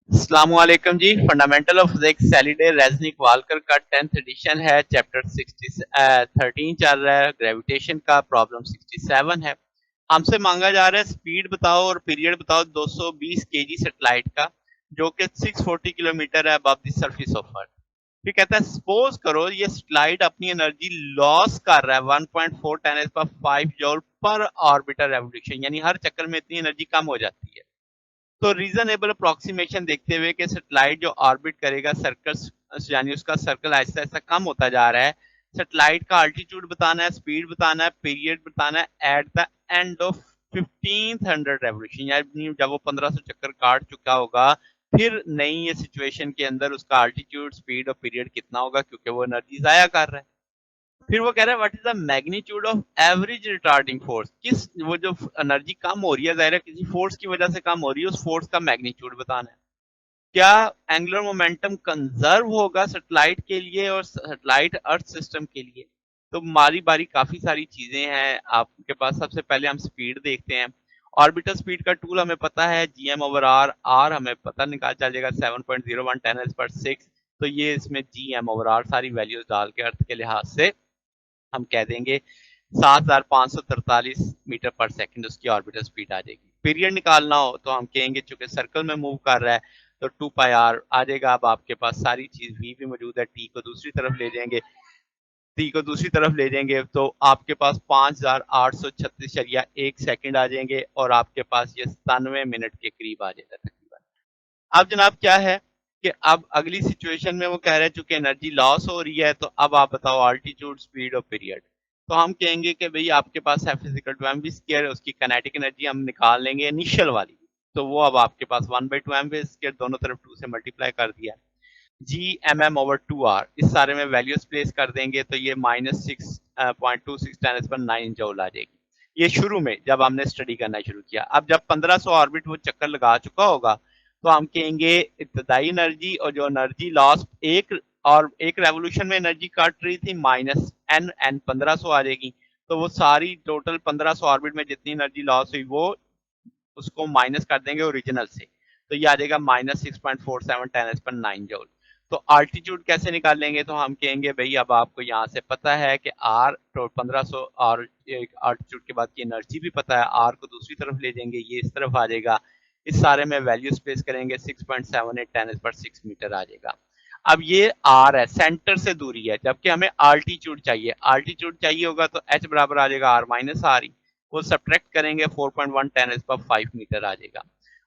अस्सलामुअलैकुम जी। Fundamental of physics Halliday Resnick Walker का 10th एडिशन है। चैप्टर 13 चल रहा है। ग्रेविटेशन का प्रॉब्लम 67 है। हमसे मांगा जा रहा है स्पीड बताओ और पीरियड बताओ 220 केजी सैटेलाइट का, जो कि 640 किलोमीटर है above the surface of earth. फिर कहता है सपोज करो ये सैटेलाइट अपनी एनर्जी लॉस कर रहा है 1.4 10 पर 5 जूल पर ऑर्बिटर रेवोल्यूशन, यानी हर चक्कर में इतनी एनर्जी कम हो जाती है। तो रीजनेबल अप्रोक्सीमेशन देखते हुए कि सैटेलाइट जो ऑर्बिट करेगा सर्कल, यानी उसका सर्कल ऐसा ऐसा कम होता जा रहा है। सैटेलाइट का अल्टीट्यूड बताना है, स्पीड बताना है, पीरियड बताना है at the end of 1500 revolution, यानी जब वो 1500 चक्कर काट चुका होगा, फिर नई ये सिचुएशन के अंदर उसका अल्टीट्यूड, स्पीड और पीरियड कितना होगा, क्योंकि वो एनर्जी जाया कर रहा है। फिर वो कह रहा है what is the magnitude of average retarding force, किस वो जो एनर्जी कम हो रही है, जाहिर है किसी फोर्स की वजह से कम हो रही है, उस फोर्स का मैग्नीट्यूड बताना है। क्या एंगुलर मोमेंटम कंजर्व होगा सैटेलाइट के लिए और सैटेलाइट अर्थ सिस्टम के लिए। तो बारी बारी काफी सारी चीजें हैं आपके पास। सबसे पहले हम स्पीड देखते हैं। ऑर्बिटल स्पीड का टूल हमें पता है जीएम ओवर आर। आर हमें पता निकाल चल जाएगा 7.01 10 पर 6। तो ये इसमें जीएम ओवर आर सारी वैल्यूज डाल के अर्थ के लिहाज से हम कह देंगे 7543 मीटर पर सेकंड उसकी ऑर्बिटल स्पीड आ जाएगी। पीरियड निकालना हो तो हम कहेंगे चूंकि सर्कल में मूव कर रहा है तो 2 पाई आर आ जाएगा। अब आपके पास सारी चीज वी भी मौजूद है, टी को दूसरी तरफ ले जाएंगे, टी को दूसरी तरफ ले जाएंगे तो आपके पास 5836.1 सेकंड आ जाएंगे और आपके पास ये 97 मिनट के करीब आ जाएगा तकरीबन। अब जनाब क्या है कि अब अगली सिचुएशन में वो कह रहे हैं चूंकि एनर्जी लॉस हो रही है, तो अब आप बताओ अल्टीट्यूड, स्पीड और पीरियड। तो हम कहेंगे कि भाई आपके पास F is equal to M V square, उसकी काइनेटिक एनर्जी हम निकाल लेंगे इनिशियल वाली। तो वो अब आपके पास 1/2 एम वी स्क्वायर, दोनों तरफ 2 से मल्टीप्लाई कर दिया। G M M over 2 R, इस सारे में वैल्यूज प्लेस कर देंगे तो ये -6.26 10 पर 9 जूल आ जाएगी। ये शुरू में जब हमने स्टडी करना शुरू किया। अब जब 1500 ऑर्बिट वो चक्कर लगा चुका होगा तो हम कहेंगे इब्तदाई एनर्जी और जो एनर्जी लॉस एक रेवोल्यूशन में एनर्जी काट रही थी -n 1500 आ जाएगी। तो वो सारी टोटल 1500 ऑर्बिट में जितनी एनर्जी लॉस हुई वो उसको माइनस कर देंगे ओरिजिनल से। तो ये आ जाएगा -6.47 10 पर 9 जूल। तो अल्टीट्यूड कैसे निकालेंगे, तो हम कहेंगे भाई अब आपको यहाँ से पता है कि आर तो 1500 और अल्टीट्यूड के बाद की एनर्जी भी पता है, आर को दूसरी तरफ ले जाएंगे, ये इस तरफ आ जाएगा। इस सारे में वैल्यूज प्लेस करेंगे 6.78 10 पर 6 मीटर आ जाएगा। अब ये आर है, सेंटर से दूरी है, जबकि हमें अल्टीट्यूड चाहिए। अल्टीट्यूड चाहिए होगा तो एच बराबर आ जाएगा आर माइनस आर ही, वो सब्ट्रैक्ट करेंगे 4.1 10 पर 5 मीटर आ जाएगा।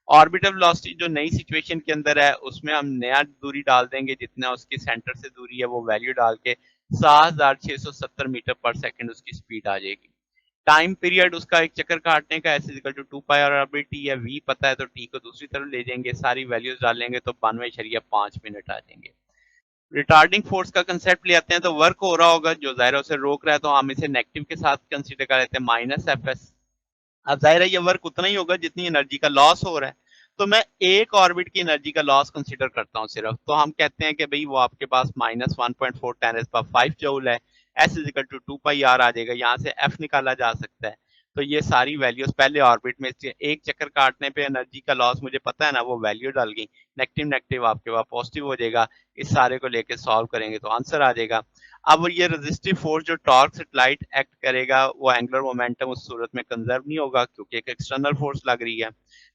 ऑर्बिटल वेलोसिटी जो नई सिचुएशन के अंदर है उसमें हम नया दूरी डाल देंगे, जितना उसकी सेंटर से दूरी है वो वैल्यू डाल के 7670 मीटर पर सेकंड उसकी स्पीड आ जाएगी। टाइम पीरियड उसका एक चक्कर काटने का एस इक्वल टू 2 पाई और टी है, वी पता है तो टी को दूसरी तरफ ले जाएंगे, सारी वैल्यूज डालेंगे तो 92.5 मिनट आ जाएंगे। रिटार्डिंग फोर्स का कंसेप्ट ले आते हैं तो वर्क हो रहा होगा जो जाहिर है उसे रोक रहा है, तो हम इसे नेगेटिव के साथ कंसीडर कर लेते हैं -fs। अब जाहिर है ये वर्क उतना ही होगा जितनी एनर्जी का लॉस हो रहा है। तो मैं एक ऑर्बिट की एनर्जी का लॉस कंसीडर करता हूँ सिर्फ। तो हम कहते हैं कि भाई वो आपके पास -1.4 10 पर 5 जूल है। S is equal to 2 pi R आ जाएगा, यहाँ से एफ निकाला जा सकता है। तो ये सारी वैल्यूज पहले ऑर्बिट में एक चक्कर काटने पे एनर्जी का लॉस मुझे पता है ना, वो वैल्यू डाल गई। नेगेटिव नेगेटिव आपके पास पॉजिटिव हो जाएगा। इस सारे को लेके सॉल्व करेंगे तो आंसर आ जाएगा। अब ये रेजिस्टिव फोर्स जो टॉर्क सैटेलाइट एक्ट करेगा वो एंगुलर मोमेंटम उस सूरत में कंजर्व नहीं होगा क्योंकि एक एक्सटर्नल फोर्स लग रही है।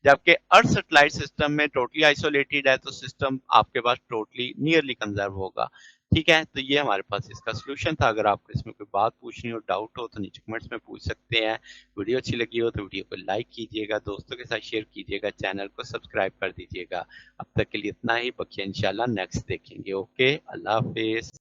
जबकि अर्थ सैटेलाइट सिस्टम में टोटली आइसोलेटेड है तो सिस्टम आपके पास टोटली नियरली कंजर्व होगा। ठीक है, तो ये हमारे पास इसका सोल्यूशन था। अगर आपको इसमें कोई बात पूछनी हो, डाउट हो तो नीचे कमेंट्स में पूछ सकते हैं। वीडियो अच्छी लगी हो तो वीडियो को लाइक कीजिएगा, दोस्तों के साथ शेयर कीजिएगा, चैनल को सब्सक्राइब कर दीजिएगा। अब तक के लिए इतना ही, बाकी इंशाल्लाह नेक्स्ट देखेंगे। ओके, अल्लाह हाफिज।